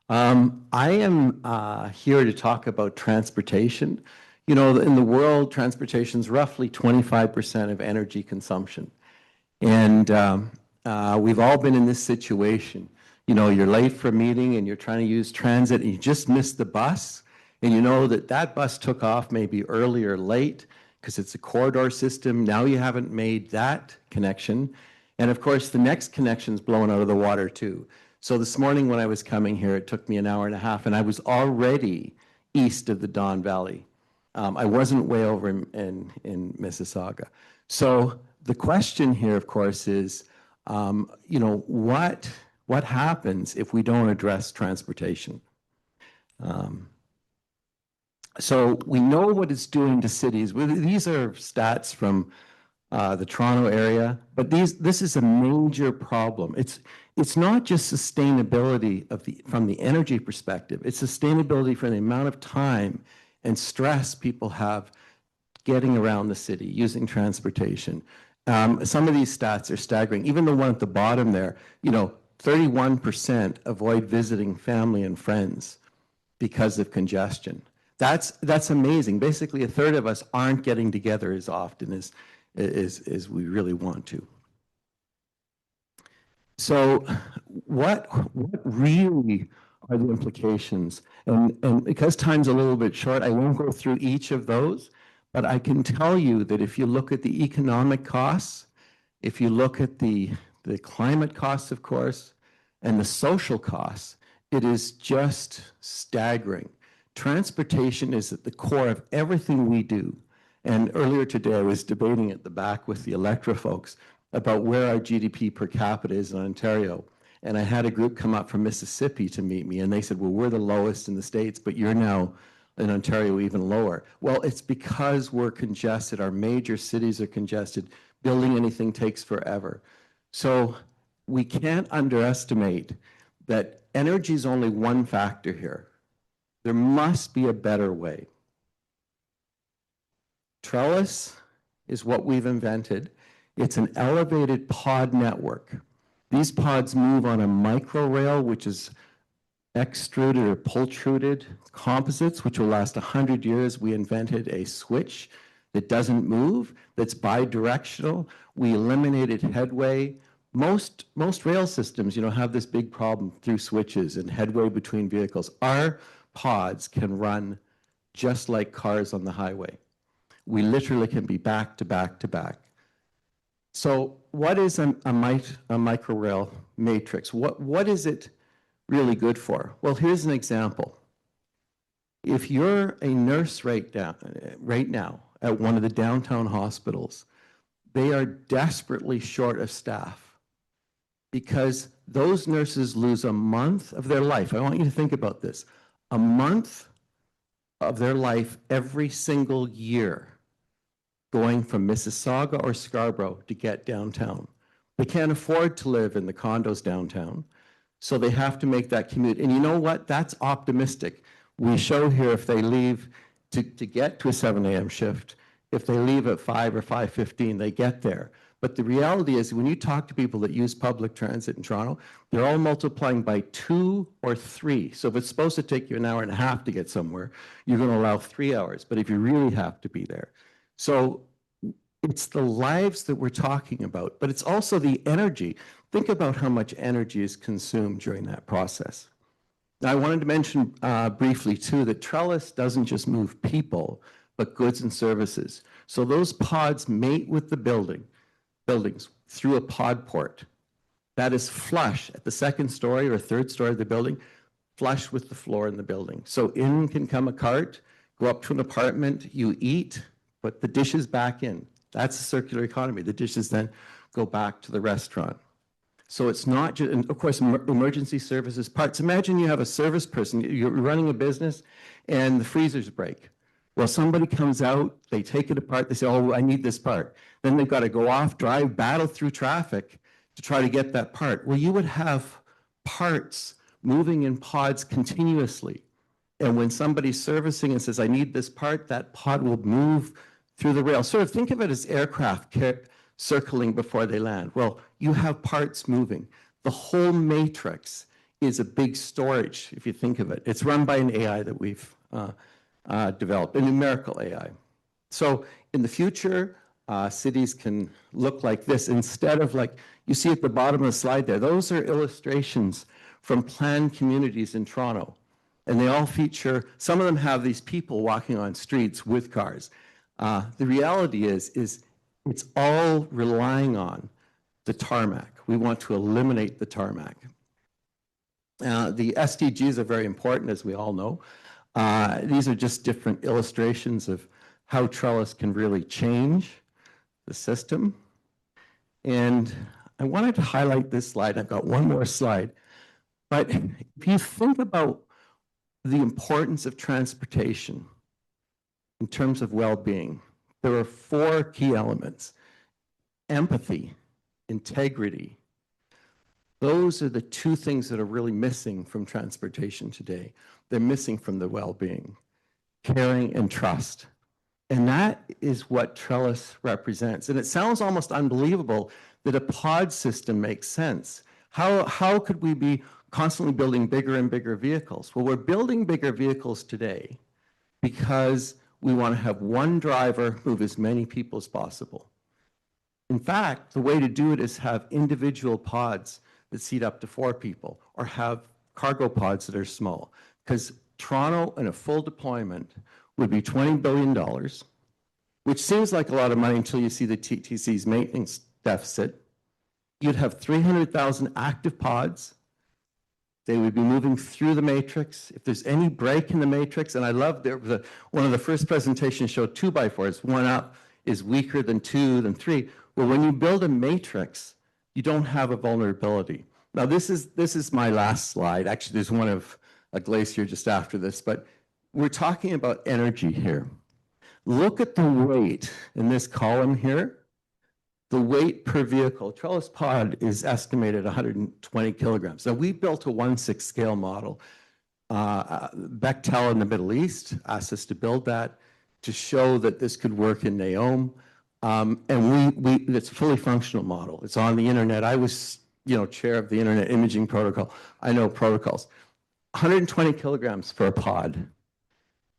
I am here to talk about transportation. You know, in the world, transportation is roughly 25% of energy consumption. And we've all been in this situation. You know, you're late for a meeting and you're trying to use transit and you just missed the bus. And you know that that bus took off maybe early or late because it's a corridor system. Now you haven't made that connection. And of course, the next connection's blown out of the water too. So this morning when I was coming here, it took me an hour and a half, and I was already east of the Don Valley. I wasn't way over in Mississauga. So the question here, of course, is, you know, what happens if we don't address transportation? So we know what it's doing to cities. These are stats from the Toronto area, but this is a major problem. It's not just sustainability from the energy perspective. It's sustainability for the amount of time and stress people have getting around the city using transportation. Some of these stats are staggering. Even the one at the bottom there, you know, 31% avoid visiting family and friends because of congestion. That's amazing. Basically, a third of us aren't getting together as often as we really want to. So what really are the implications? And because time's a little bit short, I won't go through each of those, but I can tell you that if you look at the economic costs, if you look at the climate costs, of course, and the social costs, it is just staggering. Transportation is at the core of everything we do. And earlier today, I was debating at the back with the Electra folks about where our GDP per capita is in Ontario. And I had a group come up from Mississippi to meet me, and they said, well, we're the lowest in the States, but you're now in Ontario even lower. Well, it's because we're congested. Our major cities are congested. Building anything takes forever. So we can't underestimate that energy is only one factor here. There must be a better way. Trellis is what we've invented. It's an elevated pod network. These pods move on a microrail, which is extruded or pultruded composites, which will last 100 years. We invented a switch that doesn't move, that's bidirectional. We eliminated headway. Most rail systems, you know, have this big problem through switches and headway between vehicles. Our pods can run just like cars on the highway. We literally can be back to back to back. So what is a microrail matrix? What is it really good for? Well, here's an example. If you're a nurse right now at one of the downtown hospitals, they are desperately short of staff because those nurses lose a month of their life. I want you to think about this. A month of their life every single year going from Mississauga or Scarborough to get downtown. They can't afford to live in the condos downtown, so they have to make that commute. And you know what? That's optimistic. We show here if they leave to get to a 7 a.m. shift, if they leave at 5 or 5:15, they get there. But the reality is when you talk to people that use public transit in Toronto, they're all multiplying by 2 or 3. So if it's supposed to take you an hour and a half to get somewhere, you're going to allow 3 hours, but if you really have to be there. So it's the lives that we're talking about, but it's also the energy. Think about how much energy is consumed during that process. Now, I wanted to mention briefly, too, that Trellis doesn't just move people, but goods and services. So those pods mate with the buildings through a pod port. That is flush at the second story or third story of the building, flush with the floor in the building. So in can come a cart, go up to an apartment, you eat, put the dishes back in. That's a circular economy. The dishes then go back to the restaurant. So it's not just, and of course, emergency services parts. Imagine you have a service person, you're running a business and the freezers break. Well, somebody comes out, they take it apart, they say, oh, I need this part. Then they've got to go off, drive, battle through traffic to try to get that part. Well, you would have parts moving in pods continuously. And when somebody's servicing and says, I need this part, that pod will move through the rail. Sort of think of it as aircraft circling before they land. Well, you have parts moving. The whole matrix is a big storage, if you think of it. It's run by an AI that we've developed, a numerical AI. So in the future, cities can look like this instead of like, you see at the bottom of the slide there, those are illustrations from planned communities in Toronto. And they all feature, some of them have these people walking on streets with cars. The reality is it's all relying on the tarmac. We want to eliminate the tarmac. The SDGs are very important, as we all know. These are just different illustrations of how Trellis can really change the system. And I wanted to highlight this slide. I've got one more slide. But if you think about the importance of transportation in terms of well-being, there are 4 key elements: empathy, integrity. Those are the 2 things that are really missing from transportation today. They're missing from the well-being, caring and trust. And that is what Trellis represents. And it sounds almost unbelievable that a pod system makes sense. How could we be constantly building bigger and bigger vehicles? Well, we're building bigger vehicles today because we want to have one driver move as many people as possible. In fact, the way to do it is have individual pods that seat up to 4 people, or have cargo pods that are small. Because Toronto, in a full deployment, would be $20 billion, which seems like a lot of money until you see the TTC's maintenance deficit. You'd have 300,000 active pods. They would be moving through the matrix. If there's any break in the matrix, and I love one of the first presentations showed 2x4s. 1 up is weaker than 2, than 3. Well, when you build a matrix, you don't have a vulnerability. Now, this is my last slide. Actually, there's one of a glacier just after this, but we're talking about energy here. Look at the weight in this column here. The weight per vehicle. Trellis pod is estimated 120 kilograms. Now, we built a 1/6 scale model. Bechtel in the Middle East asked us to build that to show that this could work in Neom. And it's a fully functional model. It's on the internet. I was, chair of the Internet Imaging Protocol. I know protocols. 120 kilograms for a pod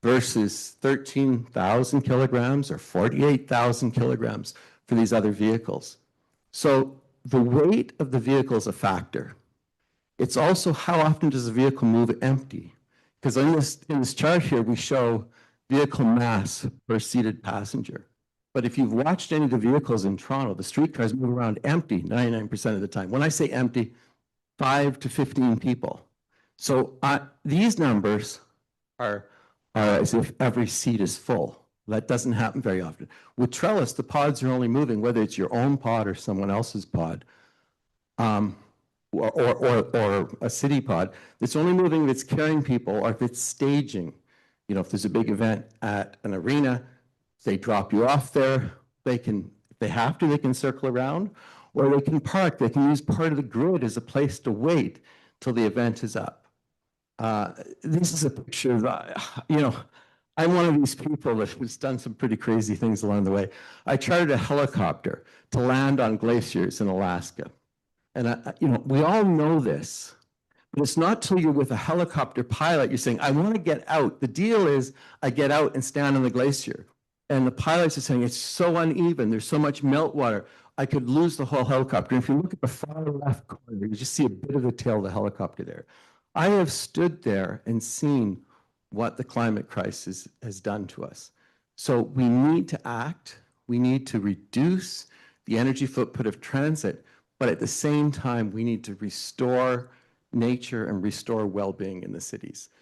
versus 13,000 kilograms or 48,000 kilograms for these other vehicles. So the weight of the vehicle is a factor. It's also how often does the vehicle move empty? Because in this chart here, we show vehicle mass per seated passenger. But if you've watched any of the vehicles in Toronto, the streetcars move around empty 99% of the time. When I say empty, 5 to 15 people. So these numbers are as if every seat is full. That doesn't happen very often. With Trellis, the pods are only moving, whether it's your own pod or someone else's pod, or a city pod. It's only moving if it's carrying people or if it's staging. If there's a big event at an arena, they drop you off there. They can, if they have to, they can circle around, or they can park. They can use part of the grid as a place to wait till the event is up. This is a picture of, I'm one of these people that has done some pretty crazy things along the way. I chartered a helicopter to land on glaciers in Alaska. And, we all know this, but it's not till you're with a helicopter pilot, you're saying, I want to get out. The deal is I get out and stand on the glacier. And the pilots are saying, it's so uneven. There's so much meltwater. I could lose the whole helicopter. And if you look at the far left corner, you just see a bit of the tail of the helicopter there. I have stood there and seen what the climate crisis has done to us. So we need to act. We need to reduce the energy footprint of transit, but at the same time, we need to restore nature and restore well-being in the cities.